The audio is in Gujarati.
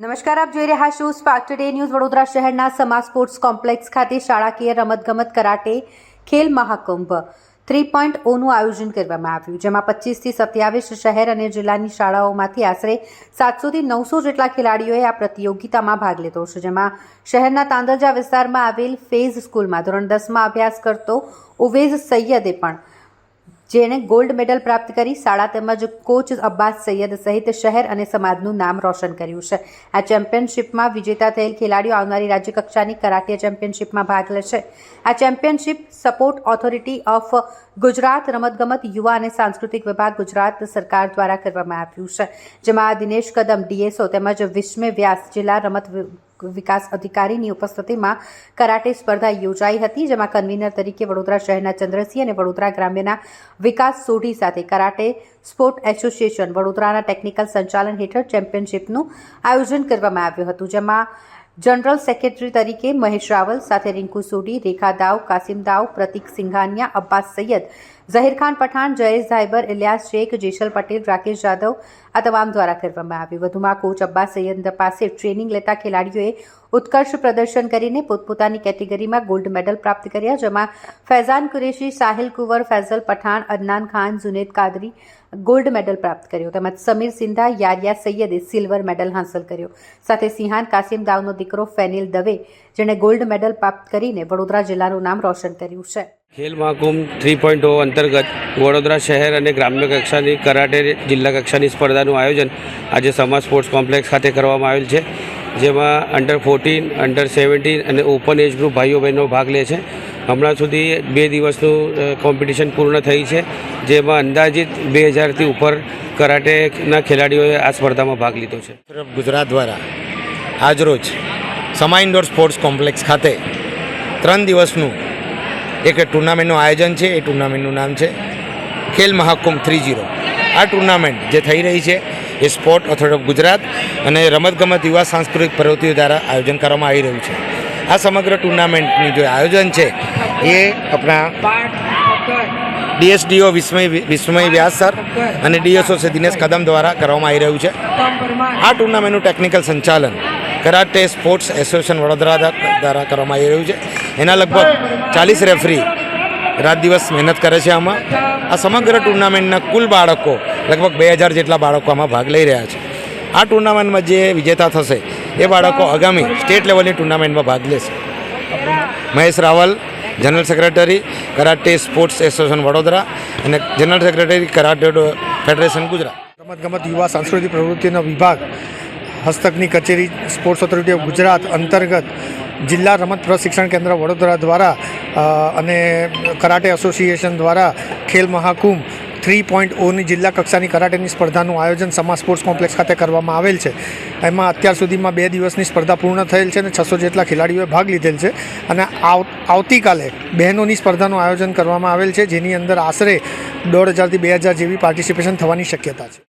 નમસ્કાર, આપ જોઈ રહ્યા છો સ્પાર્ક ટુડે ન્યૂઝ. વડોદરા શહેરના સમા સ્પોર્ટ્સ કોમ્પ્લેક્સ ખાતે શાળાકીય રમતગમત કરાટે ખેલ મહાકુંભ 3.0નું આયોજન કરવામાં આવ્યું, જેમાં 25 થી 27 શહેર અને જિલ્લાની શાળાઓમાંથી આશરે 700 થી 900 જેટલા ખેલાડીઓએ આ પ્રતિયોગિતામાં ભાગ લીધો છે. જેમાં શહેરના તાંદલજા વિસ્તારમાં આવેલ ફેઝ સ્કૂલમાં ધોરણ 10માં અભ્યાસ કરતો ઉવેઝ સૈયદે પણ જેણે ગોલ્ડ મેડલ પ્રાપ્ત કરી શાળા તેમજ કોચ અબ્બાસ સૈયદ સહિત શહેર અને સમાજનું નામ રોશન કર્યું છે. આ ચેમ્પિયનશિપમાં વિજેતા થયેલ ખેલાડીઓ આવનારી રાજ્યકક્ષાની કરાટે ચેમ્પિયનશિપમાં ભાગ લેશે. આ championship support authority of Gujarat, રમતગમત, યુવા અને સાંસ્કૃતિક વિભાગ, ગુજરાત સરકાર દ્વારા કરવામાં આવ્યું છે, જેમાં દિનેશ કદમ ડીએસઓ તેમજ વિસ્મય વ્યાસ જિલ્લા રમત વિકાસ અધિકારીની ઉપસ્થિતિમાં કરાટે સ્પર્ધા યોજાઈ હતી, જેમાં કન્વીનર તરીકે વડોદરા શહેરના ચંદ્રસિંહ અને વડોદરા ગ્રામ્યના વિકાસ સોઢી સાથે કરાટે સ્પોર્ટ એસોસિએશન વડોદરાના ટેકનિકલ સંચાલન હેઠળ ચેમ્પિયનશિપનું આયોજન કરવામાં આવ્યું હતું, જેમાં જનરલ સેક્રેટરી તરીકે મહેશ રાવલ સાથે રિંકુ સોઢી, રેખા દાવ, કાસિમ દાવ, પ્રતિક સિંઘાનિયા, અબ્બાસ સૈયદ, ઝહીરખાન પઠાણ, જયેશ ઝાયબર, ઇલિયાસ શેખ, જેશલ પટેલ, રાકેશ જાદવ આ તમામ દ્વારા કરવામાં આવ્યું. વધુમાં કોચ અબ્બાસ સૈયદ પાસે ટ્રેનિંગ લેતા ખેલાડીઓએ ઉત્કર્ષ પ્રદર્શન કરીને પોતપોતાની કેટેગરીમાં ગોલ્ડ મેડલ પ્રાપ્ત કર્યા, જેમાં ફૈઝાન કુરેશી, સાહિલ કુંવર, ફૈઝલ પઠાણ, અદનાન ખાન, જુનેદ કાદરી ગોલ્ડ મેડલ પ્રાપ્ત કર્યો, તેમજ સમીર સિંધા, યારિયા સૈયદે સિલ્વર મેડલ હાંસલ કર્યો. સાથે સિંહાન કાસિમ દાવનો દીકરો ફેનિલ દવે જેણે ગોલ્ડ મેડલ પ્રાપ્ત કરીને વડોદરા જિલ્લાનું નામ રોશન કર્યું છે. ખેલ મહાકુંભ 3.0 અંતર્ગત વડોદરા શહેર અને ગ્રામ્ય કક્ષાની કરાટે જિલ્લા કક્ષાની સ્પર્ધાનું આયોજન આજે સમા સ્પોર્ટ્સ કોમ્પ્લેક્સ ખાતે કરવામાં આવેલ છે, જેમાં અંડર 14, અંડર 17 અને ઓપન એજ ગ્રુપ ભાઈઓ બહેનો ભાગ લે છે. હમણાં સુધી 2 દિવસનું કોમ્પિટિશન પૂર્ણ થઈ છે, જેમાં અંદાજિત 2000થી ઉપર કરાટેના ખેલાડીઓએ આ સ્પર્ધામાં ભાગ લીધો છે. ગુજરાત દ્વારા આજરોજ સમા ઇન્ડોર સ્પોર્ટ્સ કોમ્પ્લેક્સ ખાતે 3 દિવસનું એક ટુર્નામેન્ટનું આયોજન છે. એ ટુર્નામેન્ટનું નામ છે ખેલ મહાકુંભ 3.0. આ ટુર્નામેન્ટ જે થઈ રહી છે એ સ્પોર્ટ ઓથોરિટી ઓફ ગુજરાત અને રમતગમત યુવા સાંસ્કૃતિક પ્રવૃત્તિઓ દ્વારા આયોજન કરવામાં આવી રહ્યું છે. આ સમગ્ર ટુર્નામેન્ટનું જે આયોજન છે એ આપણા ડીએસડીઓ વિસ્મય વ્યાસ સર અને ડીએસઓ દિનેશ કદમ દ્વારા કરવામાં આવી રહ્યું છે. આ ટુર્નામેન્ટનું ટેકનિકલ સંચાલન કરાટે સ્પોર્ટ્સ એસોસિએશન વડોદરા દ્વારા કરવામાં આવી રહ્યું છે. એના લગભગ 40 રેફરી રાત દિવસ મહેનત કરે છે. આમાં આ સમગ્ર ટુર્નામેન્ટના કુલ બાળકો લગભગ 2000 જેટલા બાળકો આમાં ભાગ લઈ રહ્યા છે. આ ટુર્નામેન્ટમાં જે વિજેતા થશે એ બાળકો આગામી સ્ટેટ લેવલની ટુર્નામેન્ટમાં ભાગ લેશે. Mahesh Raval, general secretary karate sports association Vadodara અને general secretary karate federation Gujarat. રમતગમત યુવા સાંસ્કૃતિક પ્રવૃત્તિનો વિભાગ હસ્તકની કચેરી સ્પોર્ટ્સ ઓથોરિટી ઓફ ગુજરાત અંતર્ગત જિલ્લા રમત પ્રશિક્ષણ કેન્દ્ર વડોદરા દ્વારા અને કરાટે એસોસિએશન દ્વારા ખેલ મહાકુંભ 3.0ની જિલ્લા કક્ષાની કરાટેની સ્પર્ધાનું આયોજન સમા સ્પોર્ટ્સ કોમ્પ્લેક્સ ખાતે કરવામાં આવેલ છે. એમાં અત્યાર સુધીમાં 2 દિવસની સ્પર્ધા પૂર્ણ થયેલ છે અને 600 જેટલા ખેલાડીઓએ ભાગ લીધેલ છે. અને આવતીકાલે બહેનોની સ્પર્ધાનું આયોજન કરવામાં આવેલ છે, જેની અંદર આશરે 1500 થી 2000 જેવી પાર્ટિસિપેશન થવાની શક્યતા છે.